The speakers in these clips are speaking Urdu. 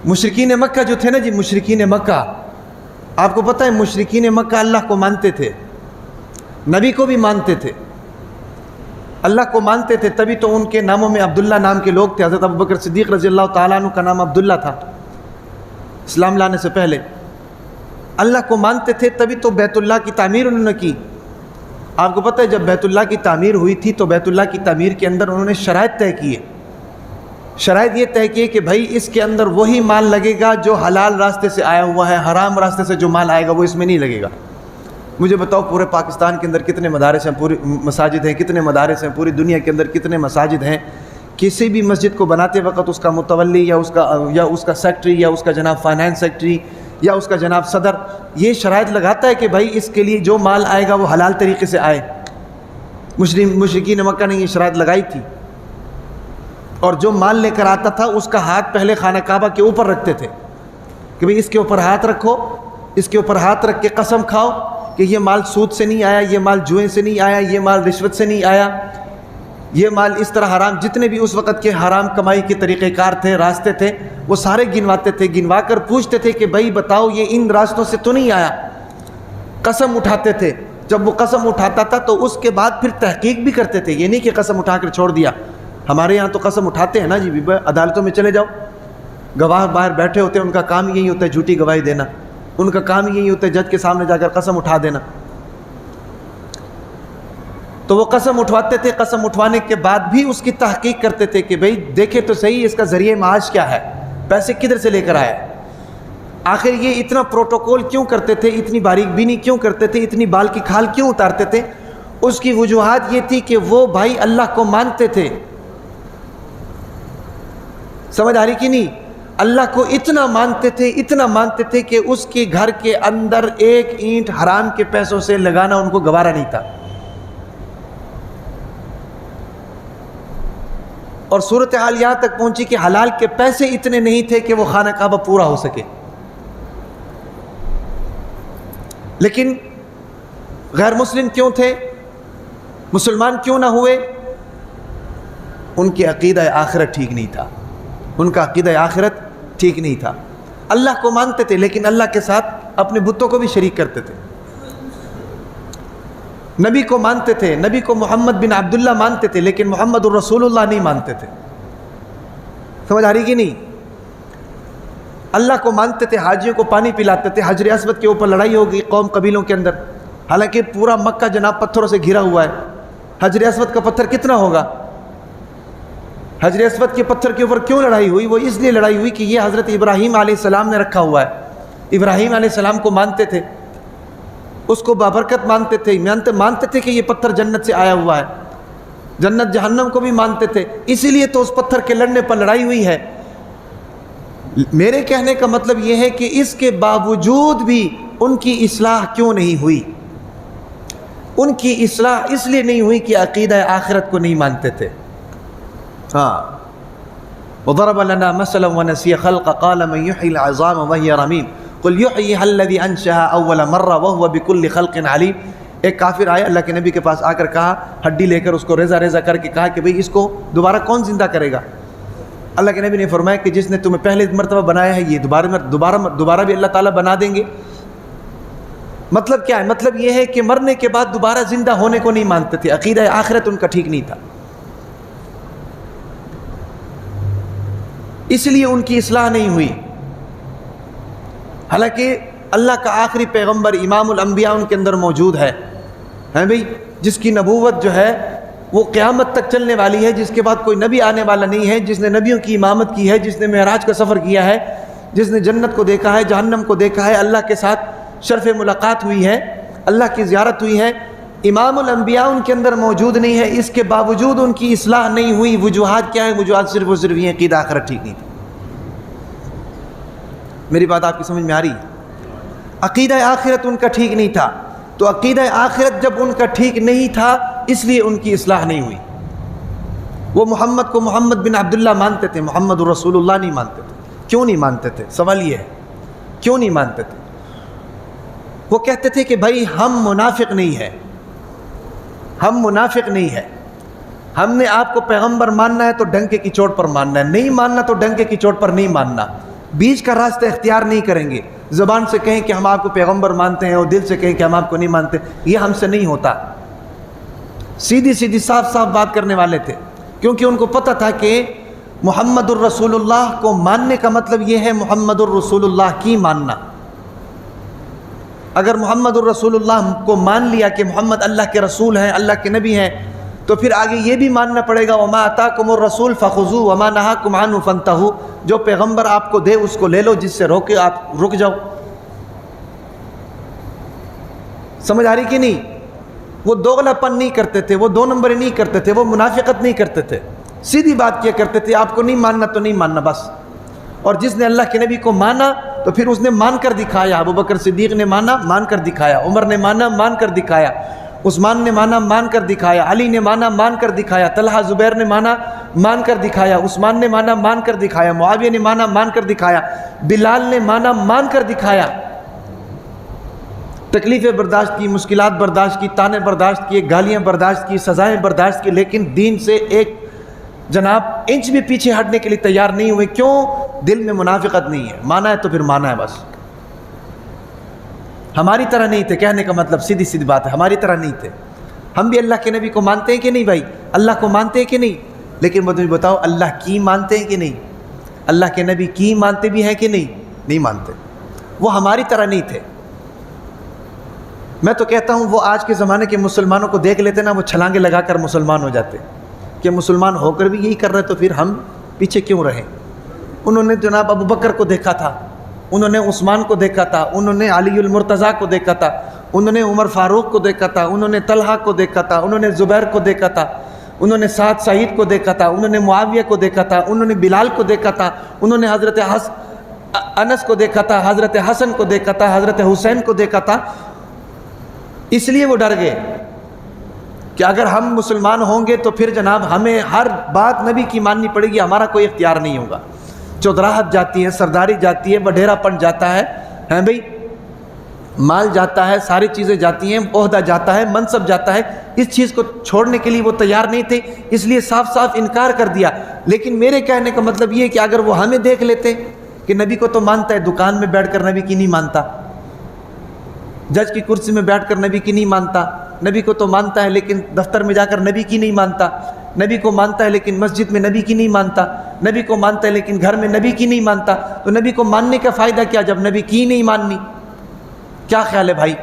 مشرکین مکہ جو تھے نا جی، مشرکین مکہ، آپ کو پتہ ہے مشرکین مکہ اللہ کو مانتے تھے، نبی کو بھی مانتے تھے، اللہ کو مانتے تھے، تبھی تو ان کے ناموں میں عبداللہ نام کے لوگ تھے۔ حضرت ابوبکر صدیق رضی اللہ تعالیٰ عنہ کا نام عبداللہ تھا اسلام لانے سے پہلے۔ اللہ کو مانتے تھے تبھی تو بیت اللہ کی تعمیر انہوں نے کی۔ آپ کو پتہ ہے جب بیت اللہ کی تعمیر ہوئی تھی تو بیت اللہ کی تعمیر کے اندر انہوں نے شرائط طے کیے۔ شرائط یہ طے کیے کہ بھائی اس کے اندر وہی مال لگے گا جو حلال راستے سے آیا ہوا ہے، حرام راستے سے جو مال آئے گا وہ اس میں نہیں لگے گا۔ مجھے بتاؤ پورے پاکستان کے اندر کتنے مدارس ہیں، پوری مساجد ہیں، کتنے مدارس ہیں، پوری دنیا کے اندر کتنے مساجد ہیں؟ کسی بھی مسجد کو بناتے وقت اس کا متولی یا اس کا سیکٹری یا اس کا جناب فائنانس سیکٹری یا اس کا جناب صدر یہ شرائط لگاتا ہے کہ بھائی اس کے لیے جو مال آئے گا وہ حلال طریقے سے آئے۔ مشرکین مکہ نے یہ شرائط لگائی تھی، اور جو مال لے کر آتا تھا اس کا ہاتھ پہلے خانہ کعبہ کے اوپر رکھتے تھے کہ بھئی اس کے اوپر ہاتھ رکھو، اس کے اوپر ہاتھ رکھ کے قسم کھاؤ کہ یہ مال سود سے نہیں آیا، یہ مال جوئے سے نہیں آیا، یہ مال رشوت سے نہیں آیا، یہ مال اس طرح حرام، جتنے بھی اس وقت کے حرام کمائی کے طریقہ کار تھے، راستے تھے، وہ سارے گنواتے تھے، گنوا کر پوچھتے تھے کہ بھائی بتاؤ یہ ان راستوں سے تو نہیں آیا، قسم اٹھاتے تھے۔ جب وہ قسم اٹھاتا تھا تو اس کے بعد پھر تحقیق بھی کرتے تھے، یہ نہیں کہ قسم اٹھا کر چھوڑ دیا۔ ہمارے یہاں تو قسم اٹھاتے ہیں نا جی، عدالتوں میں چلے جاؤ، گواہ باہر بیٹھے ہوتے ہیں، ان کا کام یہی ہوتا ہے جھوٹی گواہی دینا، ان کا کام یہی ہوتا ہے جج کے سامنے جا کر قسم اٹھا دینا۔ تو وہ قسم اٹھواتے تھے، قسم اٹھوانے کے بعد بھی اس کی تحقیق کرتے تھے کہ بھئی دیکھے تو صحیح اس کا ذریعہ معاش کیا ہے، پیسے کدھر سے لے کر آیا، آخر یہ اتنا پروٹوکول کیوں کرتے تھے، اتنی باریک بینی کیوں کرتے تھے، اتنی بال کی کھال کیوں اتارتے تھے؟ اس کی وجوہات یہ تھی کہ وہ بھائی اللہ کو مانتے تھے۔ سمجھ آ رہی کہ نہیں؟ اللہ کو اتنا مانتے تھے، اتنا مانتے تھے کہ اس کے گھر کے اندر ایک اینٹ حرام کے پیسوں سے لگانا ان کو گوارا نہیں تھا۔ اور صورتحال یہاں تک پہنچی کہ حلال کے پیسے اتنے نہیں تھے کہ وہ خانہ کعبہ پورا ہو سکے۔ لیکن غیر مسلم کیوں تھے؟ مسلمان کیوں نہ ہوئے؟ ان کی عقیدہ آخرت ٹھیک نہیں تھا، ان کا عقیدہ آخرت ٹھیک نہیں تھا۔ اللہ کو مانتے تھے لیکن اللہ کے ساتھ اپنے بتوں کو بھی شریک کرتے تھے۔ نبی کو مانتے تھے، نبی کو محمد بن عبداللہ مانتے تھے لیکن محمد الرسول اللہ نہیں مانتے تھے۔ سمجھ آ رہی کہ نہیں؟ اللہ کو مانتے تھے، حاجیوں کو پانی پلاتے تھے، حجر اسود کے اوپر لڑائی ہو گئی قوم قبیلوں کے اندر، حالانکہ پورا مکہ جناب پتھروں سے گھرا ہوا ہے۔ حجر اسود کا پتھر کتنا ہوگا؟ حجر اسود کے پتھر کے اوپر کیوں لڑائی ہوئی؟ وہ اس لیے لڑائی ہوئی کہ یہ حضرت ابراہیم علیہ السلام نے رکھا ہوا ہے۔ ابراہیم علیہ السلام کو مانتے تھے، اس کو بابرکت مانتے تھے، مانتے تھے کہ یہ پتھر جنت سے آیا ہوا ہے، جنت جہنم کو بھی مانتے تھے، اسی لیے تو اس پتھر کے لڑنے پر لڑائی ہوئی ہے۔ میرے کہنے کا مطلب یہ ہے کہ اس کے باوجود بھی ان کی اصلاح کیوں نہیں ہوئی؟ ان کی اصلاح اس لیے نہیں ہوئی کہ عقیدہ آخرت کو نہیں مانتے تھے۔ وضرب لنا مثلا ونسي خلق قال من يحيي العظام وهي رميم قل يحييها الذي انشأها اول مره وهو بكل خلق عليم۔ ایک کافر آیا اللہ کے نبی کے پاس آ کر کہا، ہڈی لے کر اس کو ریزہ ریزہ کر کے کہا کہ بھئی اس کو دوبارہ کون زندہ کرے گا؟ اللہ کے نبی نے فرمایا کہ جس نے تمہیں پہلے مرتبہ بنایا ہے یہ دوبارہ بھی اللہ تعالیٰ بنا دیں گے۔ مطلب کیا ہے؟ مطلب یہ ہے کہ مرنے کے بعد دوبارہ زندہ ہونے کو نہیں مانتے تھے، عقیدہ آخرت ان کا ٹھیک نہیں تھا، اس لیے ان کی اصلاح نہیں ہوئی۔ حالانکہ اللہ کا آخری پیغمبر امام الانبیاء ان کے اندر موجود ہے بھئی، جس کی نبوت جو ہے وہ قیامت تک چلنے والی ہے، جس کے بعد کوئی نبی آنے والا نہیں ہے، جس نے نبیوں کی امامت کی ہے، جس نے معراج کا سفر کیا ہے، جس نے جنت کو دیکھا ہے، جہنم کو دیکھا ہے، اللہ کے ساتھ شرف ملاقات ہوئی ہے، اللہ کی زیارت ہوئی ہے۔ امام الانبیاء ان کے اندر موجود نہیں ہے، اس کے باوجود ان کی اصلاح نہیں ہوئی۔ وجوہات کیا ہے؟ وجوہات صرف و صرف یہ عقیدہ آخرت ٹھیک نہیں تھی۔ میری بات آپ کی سمجھ میں آ رہی ہے؟ عقیدہ آخرت ان کا ٹھیک نہیں تھا، تو عقیدہ آخرت جب ان کا ٹھیک نہیں تھا اس لیے ان کی اصلاح نہیں ہوئی۔ وہ محمد کو محمد بن عبداللہ مانتے تھے، محمد الرسول اللہ نہیں مانتے تھے۔ کیوں نہیں مانتے تھے؟ سوال یہ ہے کیوں نہیں مانتے تھے؟ وہ کہتے تھے کہ بھائی ہم منافق نہیں ہیں، ہم منافق نہیں ہیں، ہم نے آپ کو پیغمبر ماننا ہے تو ڈنکے کی چوٹ پر ماننا ہے، نہیں ماننا تو ڈنکے کی چوٹ پر نہیں ماننا۔ بیچ کا راستہ اختیار نہیں کریں گے. زبان سے کہیں کہ ہم آپ کو پیغمبر مانتے ہیں اور دل سے کہیں کہ ہم آپ کو نہیں مانتے. یہ ہم سے نہیں ہوتا. سیدھی سیدھی صاف صاف بات کرنے والے تھے, کیونکہ ان کو پتہ تھا کہ محمد الرسول اللہ کو ماننے کا مطلب یہ ہے محمد الرسول اللہ کی ماننا. اگر محمد الرسول اللہ کو مان لیا کہ محمد اللہ کے رسول ہیں, اللہ کے نبی ہیں, تو پھر آگے یہ بھی ماننا پڑے گا وما آتاکم الرسول فخذوہ وما نہاکم عنہ فانتہوا. جو پیغمبر آپ کو دے اس کو لے لو, جس سے روکے آپ رک جاؤ. سمجھ آ رہی کہ نہیں؟ وہ دوغلا پن نہیں کرتے تھے, وہ 2 نمبری نہیں کرتے تھے, وہ منافقت نہیں کرتے تھے, سیدھی بات کیا کرتے تھے. آپ کو نہیں ماننا تو نہیں ماننا بس. اور جس نے اللہ کے نبی کو مانا تو پھر اس نے مان کر دکھایا. ابو بکر صدیق نے مانا, مان کر دکھایا. عمر نے مانا, مان کر دکھایا. عثمان نے مانا, مان کر دکھایا. علی نے مانا, مان کر دکھایا. طلحہ زبیر نے مانا, مان کر دکھایا. عثمان نے مانا, مان کر دکھایا. معاویہ نے مانا, مان کر دکھایا. بلال نے مانا, مان کر دکھایا. تکلیفیں برداشت کی, مشکلات برداشت کی, تانے برداشت کیے, گالیاں برداشت کی, سزائیں برداشت کی, لیکن دین سے ایک جناب انچ بھی پیچھے ہٹنے کے لیے تیار نہیں ہوئے. کیوں؟ دل میں منافقت نہیں ہے. مانا ہے تو پھر مانا ہے بس. ہماری طرح نہیں تھے, کہنے کا مطلب سیدھی سیدھی بات ہے, ہماری طرح نہیں تھے. ہم بھی اللہ کے نبی کو مانتے ہیں کہ نہیں بھائی؟ اللہ کو مانتے ہیں کہ نہیں؟ لیکن مجھے بتاؤ, اللہ کی مانتے ہیں کہ نہیں؟ اللہ کے نبی کی مانتے بھی ہیں کہ نہیں؟ نہیں مانتے. وہ ہماری طرح نہیں تھے. میں تو کہتا ہوں وہ آج کے زمانے کے مسلمانوں کو دیکھ لیتے نا, وہ چھلانگے لگا کر مسلمان ہو جاتے کہ مسلمان ہو کر بھی یہی کر رہے تو پھر ہم پیچھے کیوں رہیں. انہوں نے جناب ابو بکر کو دیکھا تھا, انہوں نے عثمان کو دیکھا تھا, انہوں نے علی المرتضیٰ کو دیکھا تھا, انہوں نے عمر فاروق کو دیکھا تھا, انہوں نے طلحہ کو دیکھا تھا, انہوں نے زبیر کو دیکھا تھا, انہوں نے سعد سعید کو دیکھا تھا, انہوں نے معاویہ کو دیکھا تھا, انہوں نے بلال کو دیکھا تھا, انہوں نے حضرت انس کو دیکھا تھا, حضرت حسن کو دیکھا تھا, حضرت حسین کو دیکھا تھا. اس لیے وہ ڈر گئے کہ اگر ہم مسلمان ہوں گے تو پھر جناب ہمیں ہر بات نبی کی ماننی پڑے گی, ہمارا کوئی اختیار نہیں ہوگا. چودراہت جاتی ہے, سرداری جاتی ہے, وڈیرا پن جاتا ہے, ہیں بھئی, مال جاتا ہے, ساری چیزیں جاتی ہیں, عہدہ جاتا ہے, منصب جاتا ہے. اس چیز کو چھوڑنے کے لیے وہ تیار نہیں تھے, اس لیے صاف صاف انکار کر دیا. لیکن میرے کہنے کا مطلب یہ ہے کہ اگر وہ ہمیں دیکھ لیتے کہ نبی کو تو مانتا ہے, دکان میں بیٹھ کر نبی کی نہیں مانتا, جج کی کرسی میں بیٹھ کر نبی کی نہیں مانتا, نبی کو تو مانتا ہے لیکن دفتر میں جا کر نبی کی نہیں مانتا, نبی کو مانتا ہے لیکن مسجد میں نبی کی نہیں مانتا, نبی کو مانتا ہے لیکن گھر میں نبی کی نہیں مانتا, تو نبی کو ماننے کا فائدہ کیا جب نبی کی نہیں ماننی؟ کیا خیال ہے بھائی؟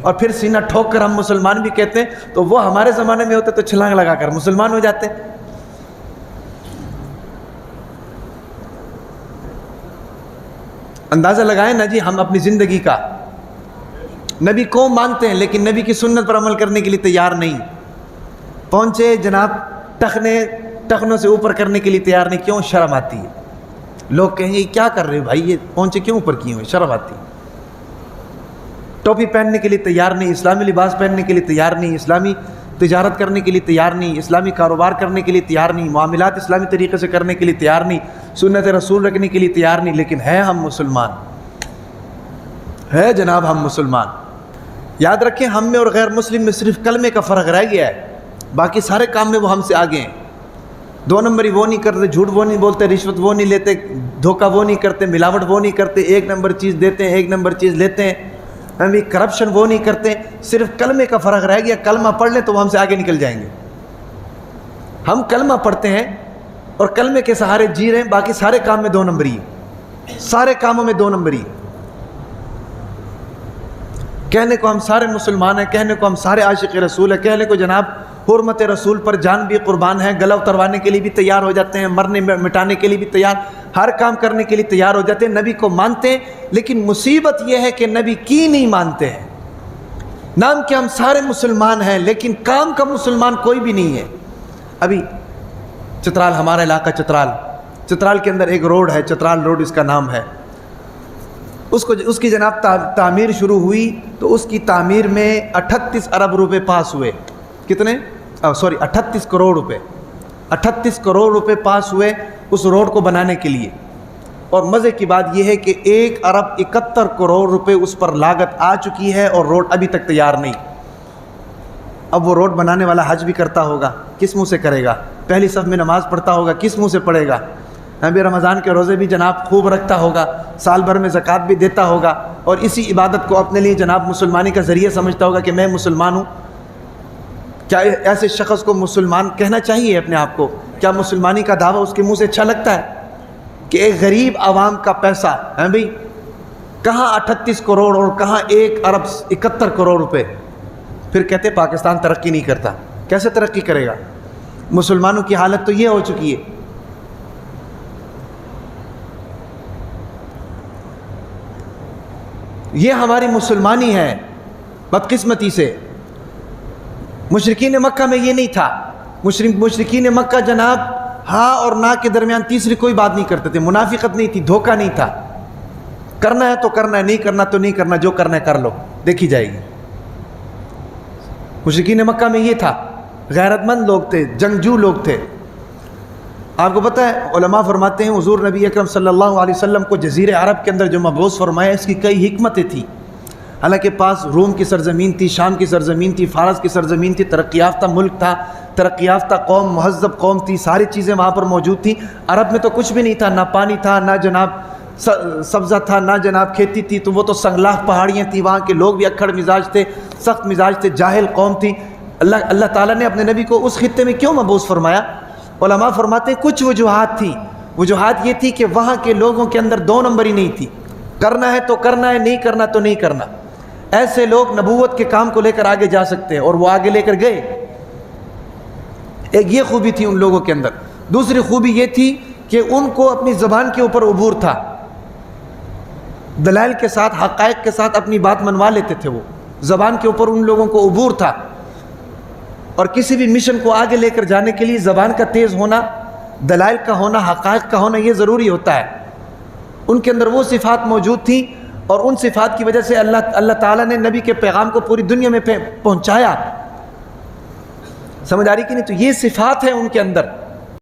اور پھر سینہ ٹھوک کر ہم مسلمان بھی کہتے ہیں, تو وہ ہمارے زمانے میں ہوتے تو چھلانگ لگا کر مسلمان ہو جاتے. اندازہ لگائیں نا جی ہم اپنی زندگی کا. نبی کو مانتے ہیں لیکن نبی کی سنت پر عمل کرنے کے لیے تیار نہیں. پہنچے جناب ٹخنوں سے اوپر کرنے کے لیے تیار نہیں. کیوں؟ شرم آتی ہے. لوگ کہیں گے کیا کر رہے ہو بھائی, یہ پہنچے کیوں اوپر کیے ہوئے؟ شرم آتی. ٹوپی پہننے کے لیے تیار نہیں, اسلامی لباس پہننے کے لیے تیار نہیں, اسلامی تجارت کرنے کے لیے تیار نہیں, اسلامی کاروبار کرنے کے لیے تیار نہیں, معاملات اسلامی طریقے سے کرنے کے لیے تیار نہیں, سنت رسول رکھنے کے لیے تیار نہیں. لیکن ہے ہم مسلمان, ہے جناب ہم مسلمان. یاد رکھیں ہم میں اور غیر مسلم میں صرف کلمے کا فرق رہ گیا ہے, باقی سارے کام میں وہ ہم سے آگے ہیں. 2 نمبری وہ نہیں کرتے, جھوٹ وہ نہیں بولتے, رشوت وہ نہیں لیتے, دھوکہ وہ نہیں کرتے, ملاوٹ وہ نہیں کرتے, 1 نمبر چیز دیتے ہیں, 1 نمبر چیز لیتے ہیں, ہم کرپشن وہ نہیں کرتے. صرف کلمے کا فرق رہ گیا. کلمہ پڑھ لیں تو وہ ہم سے آگے نکل جائیں گے. ہم کلمہ پڑھتے ہیں اور کلمے کے سہارے جی رہے ہیں, باقی سارے کام میں 2 نمبری, سارے کاموں میں 2 نمبری. کہنے کو ہم سارے مسلمان ہیں, کہنے کو ہم سارے عاشق رسول ہیں, کہنے کو جناب حرمت رسول پر جان بھی قربان ہے, گلا اتروانے کے لیے بھی تیار ہو جاتے ہیں, مرنے مٹانے کے لیے بھی تیار, ہر کام کرنے کے لیے تیار ہو جاتے ہیں. نبی کو مانتے ہیں لیکن مصیبت یہ ہے کہ نبی کی نہیں مانتے ہیں. نام کہ ہم سارے مسلمان ہیں لیکن کام کا مسلمان کوئی بھی نہیں ہے. ابھی چترال, ہمارا علاقہ چترال کے اندر ایک روڈ ہے, چترال روڈ اس کا نام ہے. اس کی جناب تعمیر شروع ہوئی تو اس کی تعمیر میں 38 ارب روپے پاس ہوئے. کتنے؟ 38 کروڑ روپے. 38 کروڑ روپے پاس ہوئے اس روڈ کو بنانے کے لیے. اور مزے کی بات یہ ہے کہ 1 ارب 71 کروڑ روپے اس پر لاگت آ چکی ہے اور روڈ ابھی تک تیار نہیں. اب وہ روڈ بنانے والا حج بھی کرتا ہوگا, کس منہ سے کرے گا؟ پہلی صف میں نماز پڑھتا ہوگا, کس منہ سے پڑھے گا؟ بھی رمضان کے روزے بھی جناب خوب رکھتا ہوگا، سال بھر میں زکوٰۃ بھی دیتا ہوگا، اور اسی عبادت کو اپنے لیے جناب مسلمانی کا ذریعہ سمجھتا ہوگا کہ میں مسلمان ہوں۔ کیا ایسے شخص کو مسلمان کہنا چاہیے اپنے آپ کو؟ کیا مسلمانی کا دعویٰ اس کے منہ سے اچھا لگتا ہے کہ ایک غریب عوام کا پیسہ ہے بھئی، کہاں 38 کروڑ اور کہاں 1 ارب 71 کروڑ روپے، پھر کہتے پاکستان ترقی نہیں کرتا۔ کیسے ترقی کرے گا؟ مسلمانوں کی حالت تو یہ ہو چکی ہے۔ یہ ہماری مسلمانی ہے بدقسمتی سے۔ مشرکین مکہ میں یہ نہیں تھا۔ مشرکین مکہ جناب ہاں اور نہ کے درمیان تیسری کوئی بات نہیں کرتے تھے، منافقت نہیں تھی، دھوکہ نہیں تھا۔ کرنا ہے تو کرنا ہے، نہیں کرنا تو نہیں کرنا، جو کرنا ہے کر لو، دیکھی جائے گی۔ مشرکین مکہ میں یہ تھا، غیرت مند لوگ تھے، جنگجو لوگ تھے۔ آپ کو پتہ ہے علماء فرماتے ہیں حضور نبی اکرم صلی اللہ علیہ وسلم کو جزیرہ عرب کے اندر جو مبعوث فرمایا، اس کی کئی حکمتیں تھیں۔ حالانکہ پاس روم کی سرزمین تھی، شام کی سرزمین تھی، فارس کی سرزمین تھی، ترقی یافتہ ملک تھا، ترقی یافتہ قوم، مہذب قوم تھی، ساری چیزیں وہاں پر موجود تھیں۔ عرب میں تو کچھ بھی نہیں تھا، نہ پانی تھا، نہ جناب سبزہ تھا، نہ جناب کھیتی تھی، تو وہ تو سنگلاخ پہاڑیاں تھیں، وہاں کے لوگ بھی اکھڑ مزاج تھے، سخت مزاج تھے، جاہل قوم تھی۔ اللہ تعالیٰ نے اپنے نبی کو اس خطے میں کیوں مبعوث فرمایا؟ علماء فرماتے ہیں کچھ وجوہات تھیں۔ وجوہات یہ تھی کہ وہاں کے لوگوں کے اندر 2 نمبری نہیں تھی، کرنا ہے تو کرنا ہے، نہیں کرنا تو نہیں کرنا۔ ایسے لوگ نبوت کے کام کو لے کر آگے جا سکتے ہیں، اور وہ آگے لے کر گئے۔ ایک یہ خوبی تھی ان لوگوں کے اندر۔ دوسری خوبی یہ تھی کہ ان کو اپنی زبان کے اوپر عبور تھا، دلائل کے ساتھ، حقائق کے ساتھ اپنی بات منوا لیتے تھے۔ وہ زبان کے اوپر ان لوگوں کو عبور تھا، اور کسی بھی مشن کو آگے لے کر جانے کے لیے زبان کا تیز ہونا، دلائل کا ہونا، حقائق کا ہونا یہ ضروری ہوتا ہے۔ ان کے اندر وہ صفات موجود تھیں، اور ان صفات کی وجہ سے اللہ تعالیٰ نے نبی کے پیغام کو پوری دنیا میں پہنچایا۔ سمجھ آ رہی کہ نہیں؟ تو یہ صفات ہیں ان کے اندر۔